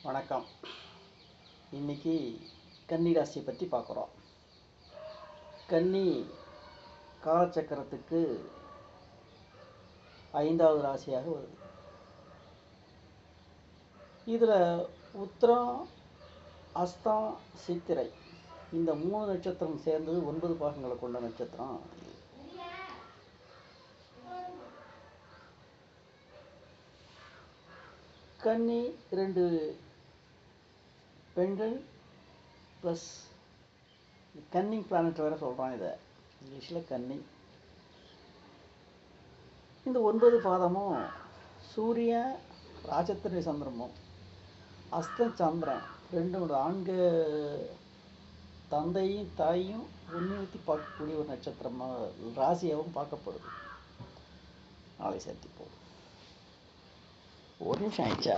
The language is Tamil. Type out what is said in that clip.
வணக்கம். இன்னைக்கு கன்னி ராசியை பற்றி பார்க்குறோம். கன்னி காலச்சக்கரத்துக்கு 5வது ராசியாக வருது. இதில் உத்திரம், அஸ்தம், சித்திரை இந்த 3 நட்சத்திரம் சேர்ந்தது 9 பாகங்களை கொண்ட நட்சத்திரம். கன்னி 2 பெண்கள் ப்ளஸ் கன்னிங் பிளானட் வேறு சொல்கிறான். இதை இங்கிலீஷில் கன்னி. இந்த 9 பாதமும் சூரியன் ராஜத்திரை சந்திரமும் அஸ்தம் சந்திரன் ரெண்டும் ஆண்கள் தந்தையும் தாயும் உன்னிறுத்தி பார்க்கக்கூடிய ஒரு நட்சத்திரமாக ராசியாகவும் பார்க்கப்படுது. நாளை சந்திப்போம். ஒரு நிமிஷம் ஆயிடுச்சா?